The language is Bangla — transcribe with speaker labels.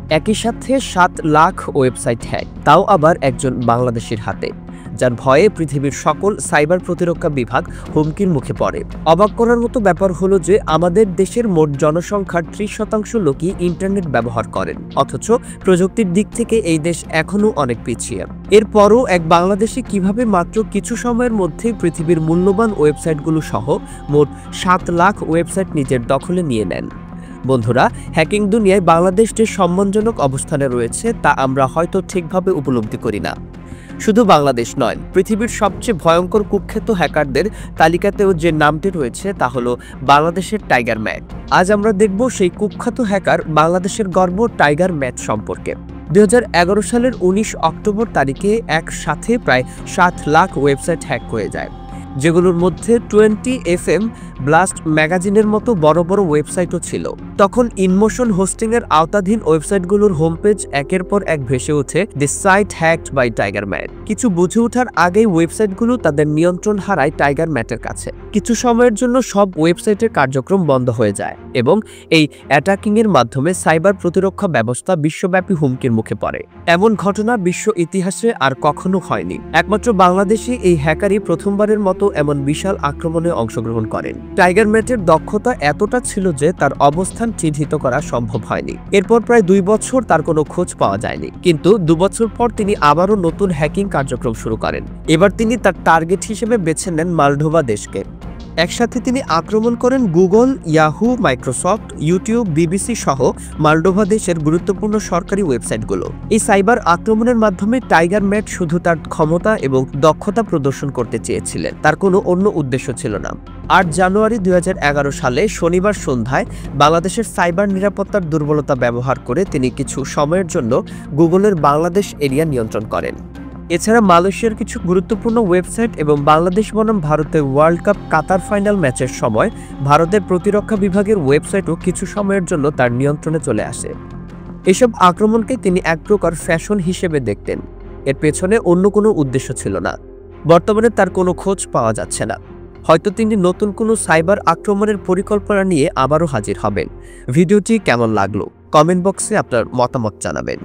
Speaker 1: একই সাথে ৭ লাখ ওয়েবসাইট হ্যাক, তাও আবার একজন বাংলাদেশির হাতে, যার ভয়ে পৃথিবীর সকল সাইবার প্রতিরক্ষা বিভাগ হুমকির মুখে পড়ে। অবাক করার মতো ব্যাপার হলো যে আমাদের দেশের মোট জনসংখ্যার ৩০% লোকই ইন্টারনেট ব্যবহার করেন, অথচ প্রযুক্তির দিক থেকে এই দেশ এখনও অনেক পিছিয়ে। এরপরও এক বাংলাদেশি কিভাবে মাত্র কিছু সময়ের মধ্যে পৃথিবীর মূল্যবান ওয়েবসাইটগুলো সহ মোট ৭ লাখ ওয়েবসাইট নিজের দখলে নিয়ে নেন। বন্ধুরা, হ্যাকিং দুনিয়ায় বাংলাদেশ যে সম্মানজনক অবস্থানে রয়েছে তা আমরা হয়তো ঠিকভাবে উপলব্ধি করি না। শুধু বাংলাদেশ নয়, পৃথিবীর সবচেয়ে ভয়ঙ্কর কুখ্যাত হ্যাকারদের তালিকাতেও যে নামটি রয়েছে তা হলো বাংলাদেশের টাইগার ম্যাট। আজ আমরা দেখব সেই কুখ্যাত হ্যাকার বাংলাদেশের গর্ব টাইগার ম্যাট সম্পর্কে। ২০১১ সালের ১৯ অক্টোবর তারিখে একসাথে প্রায় ৭ লাখ ওয়েবসাইট হ্যাক হয়ে যায়, যেগুলোর মধ্যে 20FM ব্লাস্ট ম্যাগাজিনের মতো বড় বড় ওয়েবসাইটও ছিল। তখন ইনমোশন হোস্টিংয়ের আওতাধীন ওয়েবসাইটগুলোর হোম পেজ একের পর এক ভেসে ওঠে the site hacked by Tiger Matt. কিছু বুঝে ওঠার আগেই ওয়েবসাইটগুলো তাদের নিয়ন্ত্রণ হারায় টাইগার ম্যাটের কাছে। কিছু সময়ের জন্য সব ওয়েবসাইটের কার্যক্রম বন্ধ হয়ে যায় এবং এই অ্যাটাকিংয়ের মাধ্যমে সাইবার প্রতিরক্ষা ব্যবস্থা বিশ্বব্যাপী হুমকির মুখে পড়ে। এমন ঘটনা বিশ্ব ইতিহাসে আর কখনো হয়নি। একমাত্র বাংলাদেশে এই হ্যাকারই প্রথমবারের মতো এমন বিশাল আক্রমণে অংশগ্রহণ করেন। টাইগার ম্যাটের দক্ষতা এতটা ছিল যে তার অবস্থান চিহ্নিত করা সম্ভব হয়নি। এরপর প্রায় ২ বছর তার কোনো খোঁজ পাওয়া যায়নি, কিন্তু ২ বছর পর তিনি আবারও নতুন হ্যাকিং কার্যক্রম শুরু করেন। এবার তিনি তার টার্গেট হিসেবে বেছে নেন মালডোভা দেশকে। একসাথে তিনি আক্রমণ করেন Google, Yahoo, Microsoft, YouTube, BBC সহ মালডোভা দেশের গুরুত্বপূর্ণ সরকারি ওয়েবসাইটগুলো। এই সাইবার আক্রমণের মাধ্যমে টাইগার ম্যাট শুধু তার ক্ষমতা এবং দক্ষতা প্রদর্শন করতে চেয়েছিলেন, তার কোনো অন্য উদ্দেশ্য ছিল না। ৮ জানুয়ারি ২০১১ সালে শনিবার সন্ধ্যায় বাংলাদেশের সাইবার নিরাপত্তার দুর্বলতা ব্যবহার করে তিনি কিছু সময়ের জন্য গুগলের বাংলাদেশ এরিয়া নিয়ন্ত্রণ করেন। এছাড়া মালয়েশিয়ার কিছু গুরুত্বপূর্ণ ওয়েবসাইট এবং বাংলাদেশ বনাম ভারতের ওয়ার্ল্ড কাপ কাতার ফাইনাল ম্যাচের সময় ভারতের প্রতিরক্ষা বিভাগের ওয়েবসাইটও কিছু সময়ের জন্য তার নিয়ন্ত্রণে চলে আসে। এসব আক্রমণকে তিনি এক প্রকার ফ্যাশন হিসেবে দেখতেন, এর পেছনে অন্য কোনো উদ্দেশ্য ছিল না। বর্তমানে তার কোনো খোঁজ পাওয়া যাচ্ছে না। হয়তো তিনি নতুন কোনো সাইবার আক্রমণের পরিকল্পনা নিয়ে আবারও হাজির হবেন। ভিডিওটি কেমন লাগলো কমেন্ট বক্সে আপনার মতামত জানাবেন।